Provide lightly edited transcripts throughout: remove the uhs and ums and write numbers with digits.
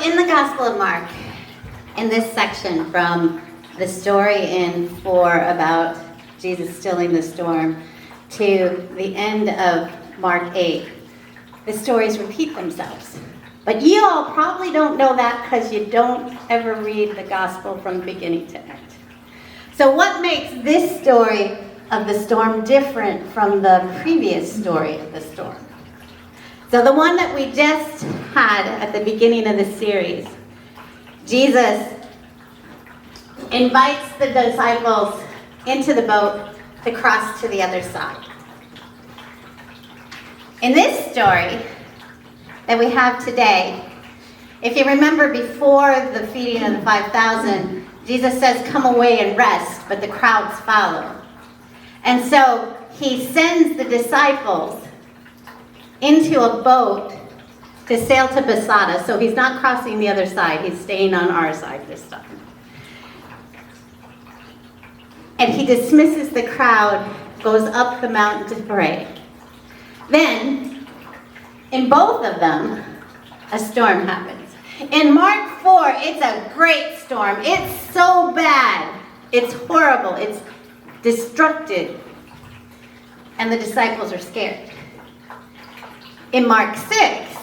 in the Gospel of Mark, in this section from the story in 4 about Jesus stilling the storm to the end of Mark 8, the stories repeat themselves. But you all probably don't know that because you don't ever read the Gospel from beginning to end. So what makes this story of the storm different from the previous story of the storm? So the one that we just had at the beginning of the series, Jesus invites the disciples into the boat to cross to the other side. In this story that we have today, if you remember before the feeding of the 5,000, Jesus says, "Come away and rest," but the crowds follow. And so he sends the disciples into a boat to sail to Bethsaida. So he's not crossing the other side. He's staying on our side this time. And he dismisses the crowd, goes up the mountain to pray. Then, in both of them, a storm happens. In Mark 4, it's a great storm. It's so bad. It's horrible. It's destructive. And the disciples are scared. In Mark 6,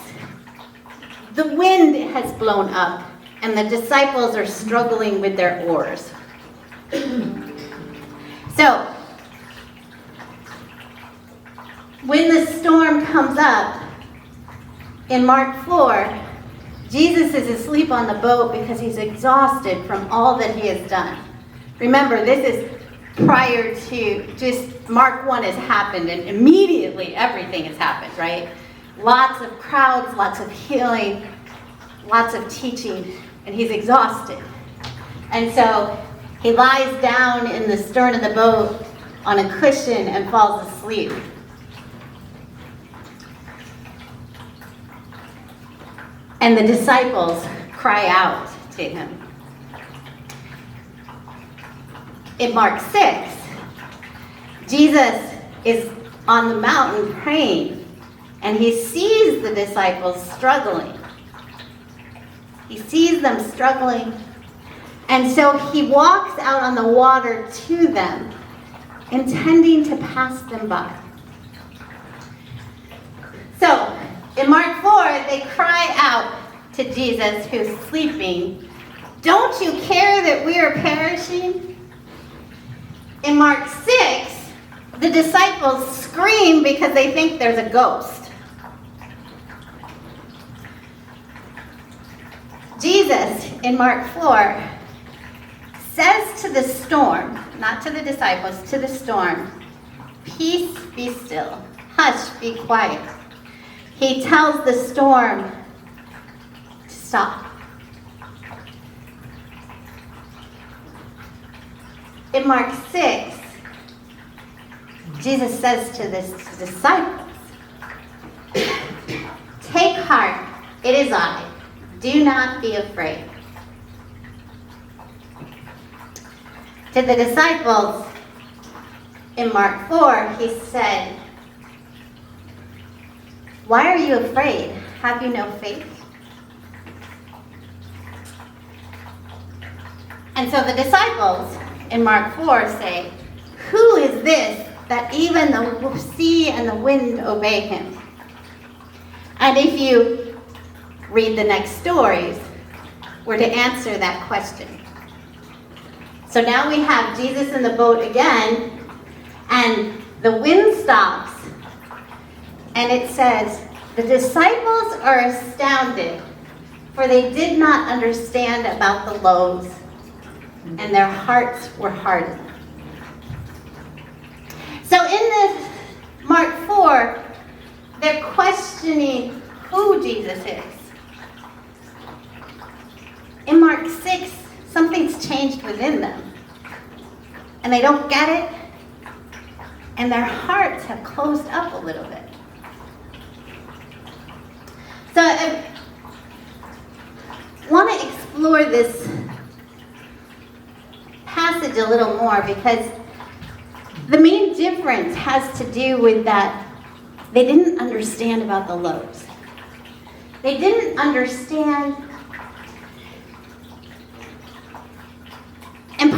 the wind has blown up and the disciples are struggling with their oars. So, when the storm comes up, in Mark 4, Jesus is asleep on the boat because he's exhausted from all that he has done. Remember, this is prior to just Mark 1 has happened and immediately everything has happened, right? Lots of crowds, lots of healing, lots of teaching, and he's exhausted. And so he lies down in the stern of the boat on a cushion and falls asleep. And the disciples cry out to him. In Mark 6, Jesus is on the mountain praying, and he sees the disciples struggling. He sees them struggling, and so he walks out on the water to them, intending to pass them by. So, in Mark 4, they cry out to Jesus, who's sleeping, "Don't you care that we are perishing?" In Mark 6, the disciples scream because they think there's a ghost. Jesus, in Mark 4, says to the storm, not to the disciples, to the storm, "Peace, be still. Hush, be quiet." He tells the storm to stop. In Mark 6, Jesus says to the disciples, "Take heart, it is I. Do not be afraid." To the disciples in Mark 4, he said, "Why are you afraid? Have you no faith?" And so the disciples in Mark 4 say, "Who is this that even the sea and the wind obey him?" And if you read the next stories, we're to answer that question. So now we have Jesus in the boat again, and the wind stops, and it says, "The disciples are astounded, for they did not understand about the loaves, and their hearts were hardened." So in this Mark 4, they're questioning who Jesus is. In Mark 6, something's changed within them. And they don't get it. And their hearts have closed up a little bit. So I want to explore this passage a little more because the main difference has to do with that they didn't understand about the loaves. They didn't understand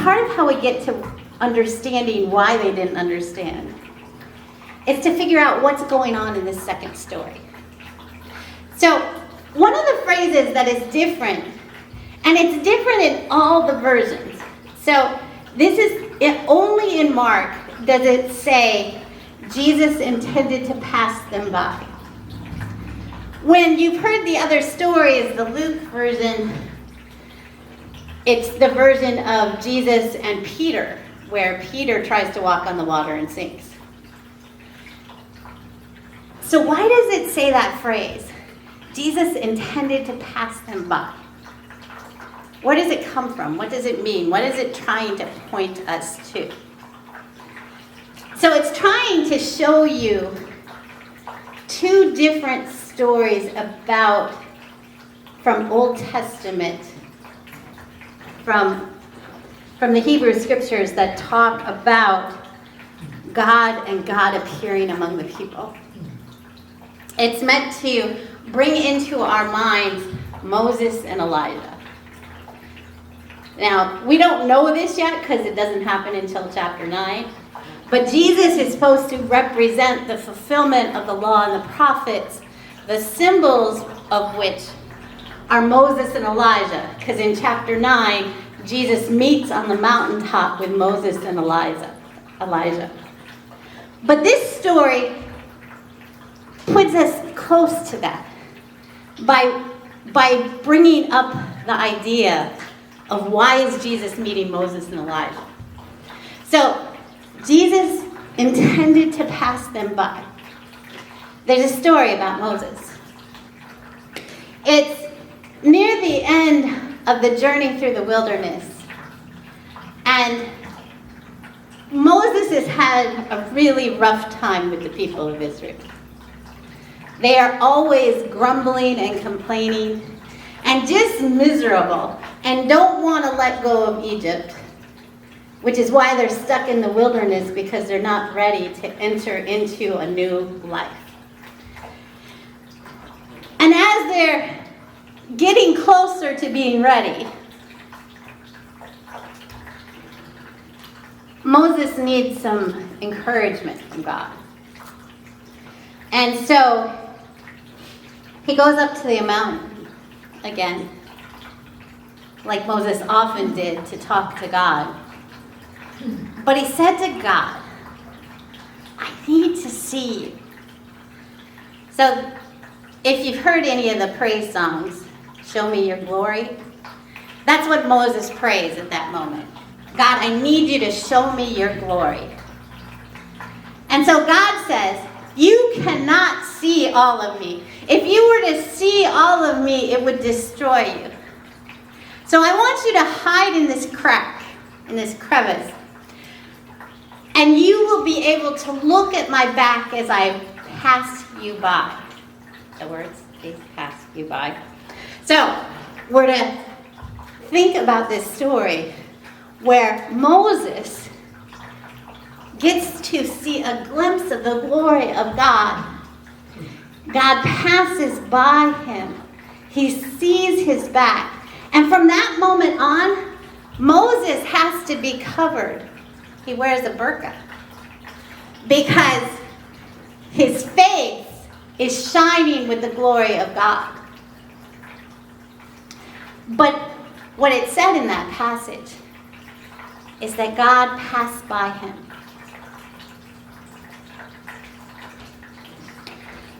part of how we get to understanding why they didn't understand is to figure out what's going on in this second story. So one of the phrases that is different, and it's different in all the versions. So this is only in Mark does it say Jesus intended to pass them by. When you've heard the other stories, the Luke version, it's the version of Jesus and Peter, where Peter tries to walk on the water and sinks. So why does it say that phrase? Jesus intended to pass them by. Where does it come from? What does it mean? What is it trying to point us to? So it's trying to show you two different stories from Old Testament, from the Hebrew scriptures that talk about God and God appearing among the people. It's meant to bring into our minds Moses and Elijah. Now, we don't know this yet because it doesn't happen until chapter 9. But Jesus is supposed to represent the fulfillment of the law and the prophets, the symbols of which are Moses and Elijah. Because in chapter 9, Jesus meets on the mountaintop with Moses and Elijah. But this story puts us close to that by bringing up the idea of why is Jesus meeting Moses and Elijah. So Jesus intended to pass them by. There's a story about Moses. It's near the end of the journey through the wilderness. And Moses has had a really rough time with the people of Israel. They are always grumbling and complaining and just miserable and don't want to let go of Egypt, which is why they're stuck in the wilderness, because they're not ready to enter into a new life. And as they're getting closer to being ready, Moses needs some encouragement from God. And so he goes up to the mountain again, like Moses often did, to talk to God. But he said to God, I need to see you. So if you've heard any of the praise songs, Show Me Your Glory, that's what Moses prays at that moment. God, I need you to show me your glory. And so God says, you cannot see all of me. If you were to see all of me, it would destroy you. So I want you to hide in this crack, in this crevice. And you will be able to look at my back as I pass you by. The words, please pass you by. So we're to think about this story where Moses gets to see a glimpse of the glory of God. God passes by him. He sees his back. And from that moment on, Moses has to be covered. He wears a burqa because his face is shining with the glory of God. But what it said in that passage is that God passed by him.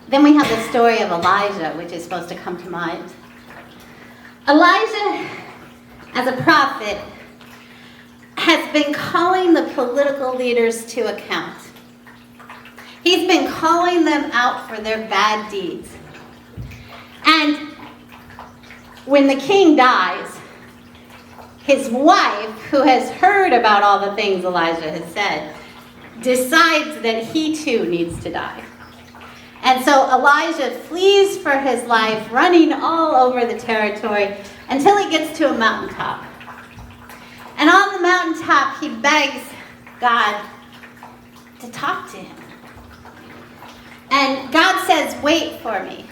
Then we have the story of Elijah, which is supposed to come to mind. Elijah, as a prophet, has been calling the political leaders to account. He's been calling them out for their bad deeds. And when the king dies, his wife, who has heard about all the things Elijah has said, decides that he too needs to die. And so Elijah flees for his life, running all over the territory until he gets to a mountaintop. And on the mountaintop, he begs God to talk to him. And God says, wait for me.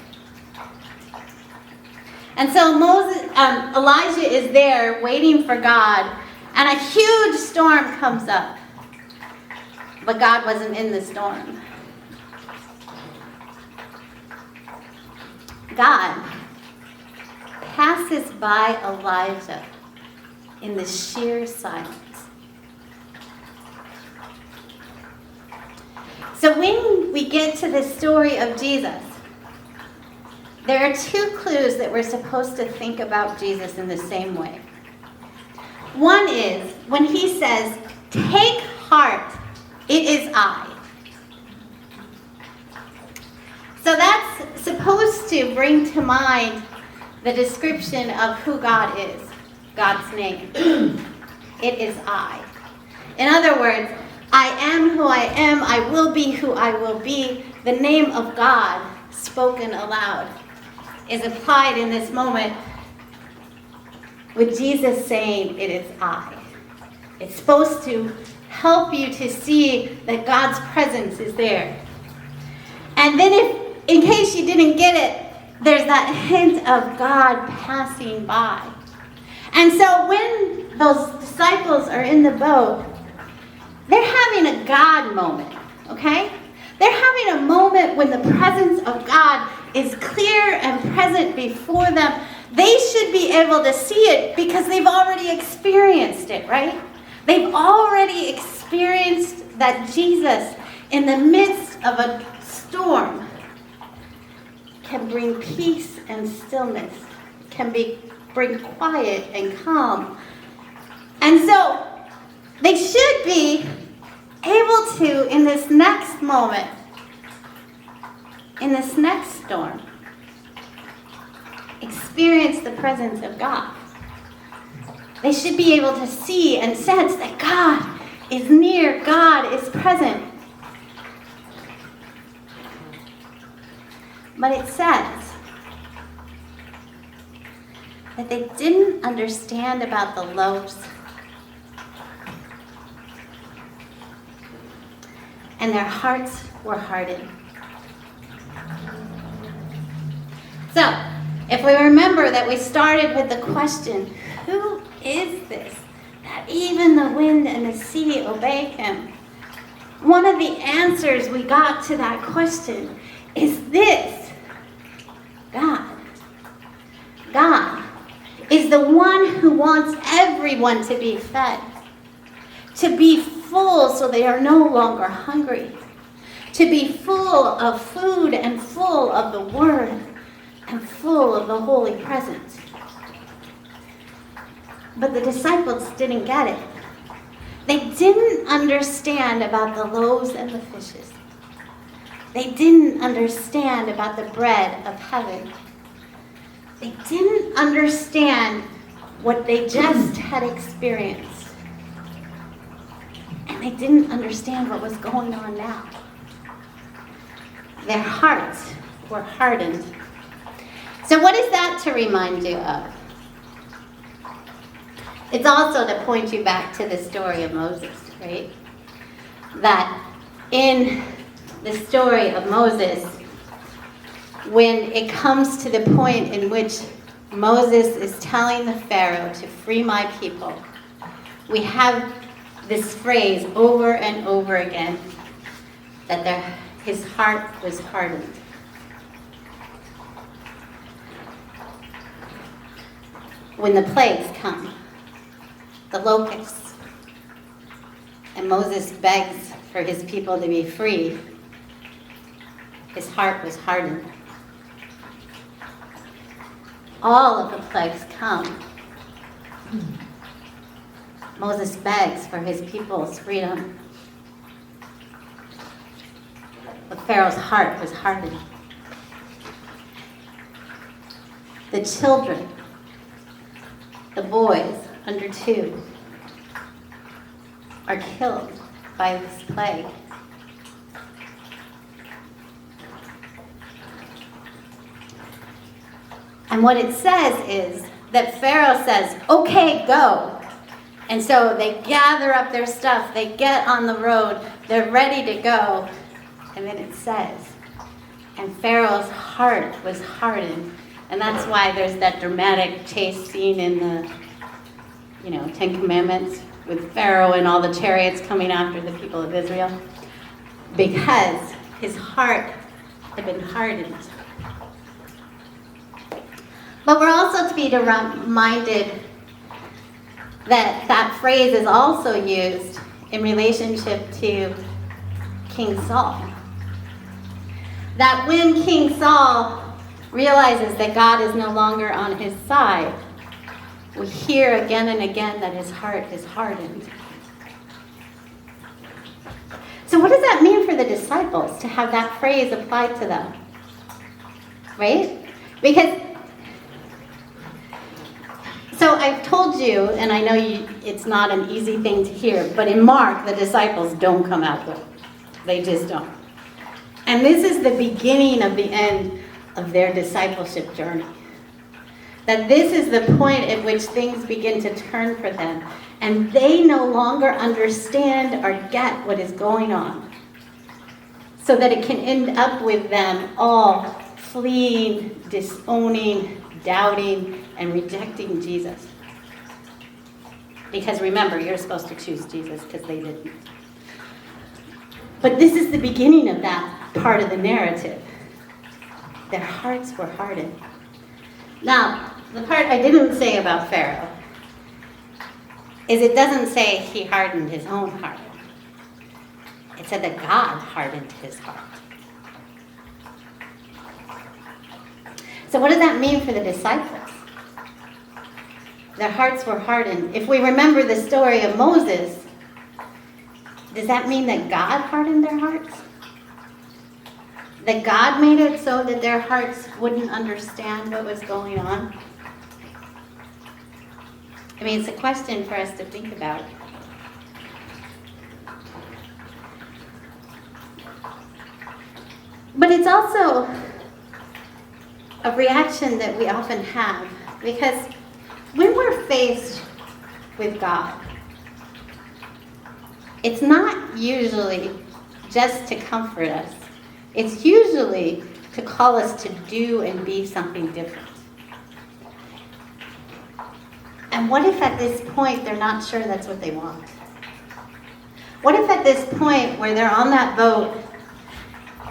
And so Elijah is there waiting for God And a huge storm comes up. But God wasn't in the storm. God passes by Elijah in the sheer silence. So when we get to the story of Jesus, there are two clues that we're supposed to think about Jesus in the same way. One is when he says, "Take heart, it is I." So that's supposed to bring to mind the description of who God is, God's name. It is I. In other words, I am who I am, I will be who I will be. The name of God spoken aloud is applied in this moment with Jesus saying, "It is I." It's supposed to help you to see that God's presence is there. And then in case you didn't get it, there's that hint of God passing by. And so when those disciples are in the boat, they're having a God moment, okay? They're having a moment when the presence of God is clear and present before them. They should be able to see it because they've already experienced it, right? They've already experienced that Jesus, in the midst of a storm, can bring peace and stillness, can bring quiet and calm. And so they should be able to, in this next moment, in this next storm, experience the presence of God. They should be able to see and sense that God is near, God is present. But it says that they didn't understand about the loaves. And their hearts were hardened. So, if we remember that we started with the question, who is this that even the wind and the sea obey him? One of the answers we got to that question is this: God. God is the one who wants everyone to be fed, to be full so they are no longer hungry, to be full of food and full of the Word and full of the Holy Presence. But the disciples didn't get it. They didn't understand about the loaves and the fishes. They didn't understand about the bread of heaven. They didn't understand what they just had experienced. And they didn't understand what was going on now. Their hearts were hardened. So what is that to remind you of? It's also to point you back to the story of Moses, right? That in the story of Moses, when it comes to the point in which Moses is telling the Pharaoh to free my people, we have this phrase over and over again, that his heart was hardened. When the plagues come, the locusts, and Moses begs for his people to be free, his heart was hardened. All of the plagues come. Moses begs for his people's freedom. But Pharaoh's heart was hardened. The children, the boys under 2, are killed by this plague. And what it says is that Pharaoh says, "Okay, go." And so they gather up their stuff, they get on the road, they're ready to go. And then it says, and Pharaoh's heart was hardened. And that's why there's that dramatic chase scene in Ten Commandments with Pharaoh and all the chariots coming after the people of Israel? Because his heart had been hardened. But we're also to be reminded that that phrase is also used in relationship to King Saul. That when King Saul realizes that God is no longer on his side, we hear again and again that his heart is hardened. So what does that mean for the disciples to have that phrase applied to them? Right? Because, so I've told you, and I know it's not an easy thing to hear, but in Mark, the disciples don't come out good. They just don't. And this is the beginning of the end of their discipleship journey. That this is the point at which things begin to turn for them. And they no longer understand or get what is going on. So that it can end up with them all fleeing, disowning, doubting, and rejecting Jesus. Because remember, you're supposed to choose Jesus because they didn't. But this is the beginning of that part of the narrative. Their hearts were hardened. Now, the part I didn't say about Pharaoh is it doesn't say he hardened his own heart. It said that God hardened his heart. So what does that mean for the disciples? Their hearts were hardened. If we remember the story of Moses, does that mean that God hardened their hearts? That God made it so that their hearts wouldn't understand what was going on? I mean, it's a question for us to think about. But it's also a reaction that we often have, because when we're faced with God, it's not usually just to comfort us. It's usually to call us to do and be something different. And what if at this point they're not sure that's what they want? What if at this point where they're on that boat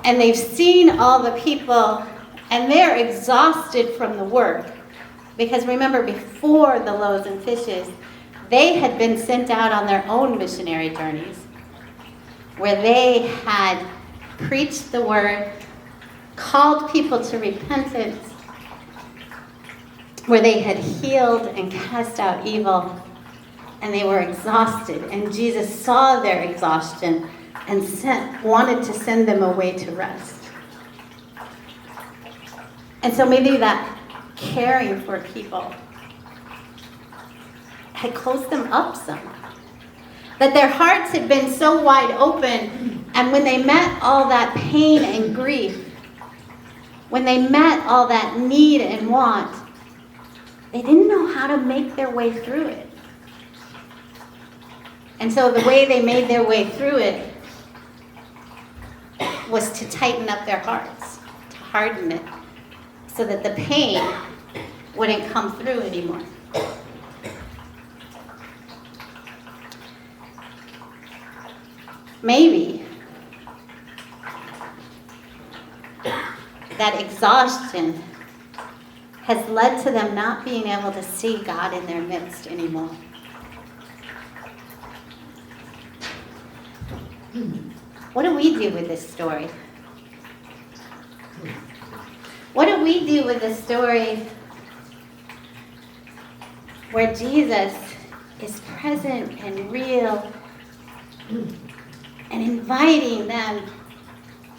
and they've seen all the people and they're exhausted from the work? Because remember, before the loaves and fishes, they had been sent out on their own missionary journeys where they had preached the word, called people to repentance, where they had healed and cast out evil, and they were exhausted. And Jesus saw their exhaustion and wanted to send them away to rest. And so maybe that caring for people had closed them up some. That their hearts had been so wide open, and when they met all that pain and grief, when they met all that need and want, they didn't know how to make their way through it. And so the way they made their way through it was to tighten up their hearts, to harden it, so that the pain wouldn't come through anymore. Maybe that exhaustion has led to them not being able to see God in their midst anymore. What do we do with this story? What do we do with the story where Jesus is present and real and inviting them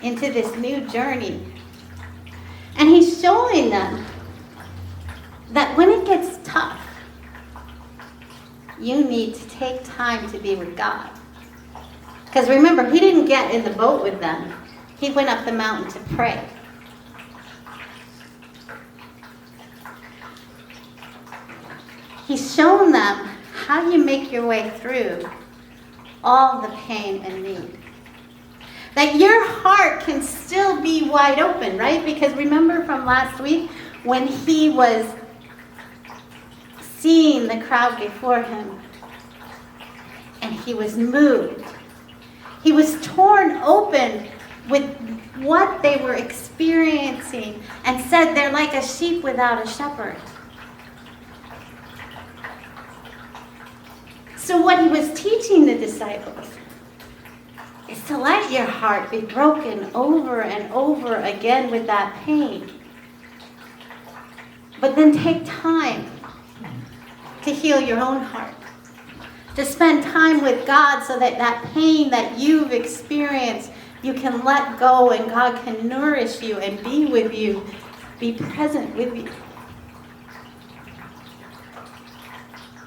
into this new journey? And he's showing them that when it gets tough, you need to take time to be with God. Because remember, he didn't get in the boat with them. He went up the mountain to pray. He's shown them how you make your way through all the pain and need. That your heart can still be wide open, right? Because remember from last week when he was seeing the crowd before him, and he was moved. He was torn open with what they were experiencing and said they're like a sheep without a shepherd. So what he was teaching the disciples is to let your heart be broken over and over again with that pain. But then take time to heal your own heart. To spend time with God so that that pain that you've experienced, you can let go and God can nourish you and be with you, be present with you.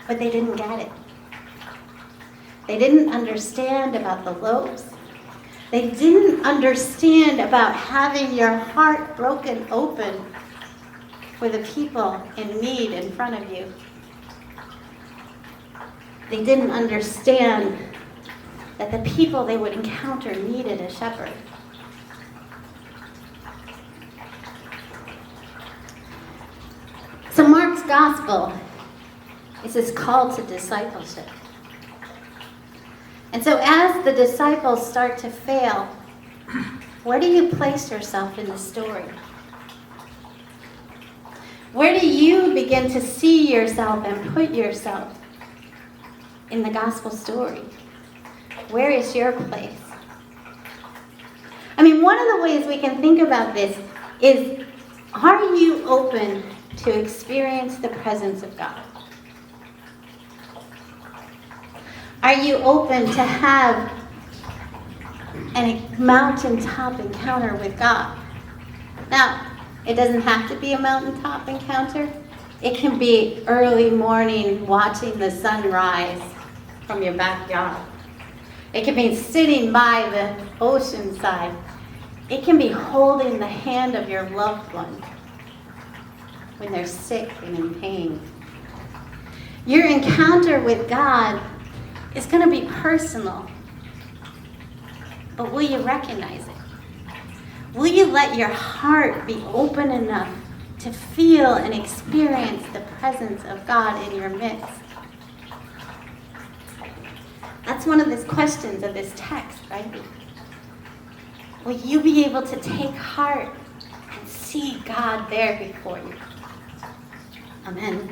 But they didn't get it. They didn't understand about the loaves. They didn't understand about having your heart broken open for the people in need in front of you. They didn't understand that the people they would encounter needed a shepherd. So Mark's gospel is his call to discipleship. And so as the disciples start to fail, where do you place yourself in the story? Where do you begin to see yourself and put yourself in the gospel story? Where is your place? I mean, one of the ways we can think about this is, are you open to experience the presence of God? Are you open to have a mountaintop encounter with God? Now, it doesn't have to be a mountaintop encounter. It can be early morning watching the sunrise from your backyard. It can be sitting by the ocean side. It can be holding the hand of your loved one when they're sick and in pain. Your encounter with God is going to be personal, but will you recognize it? Will you let your heart be open enough to feel and experience the presence of God in your midst? That's one of the questions of this text, right? Will you be able to take heart and see God there before you? Amen.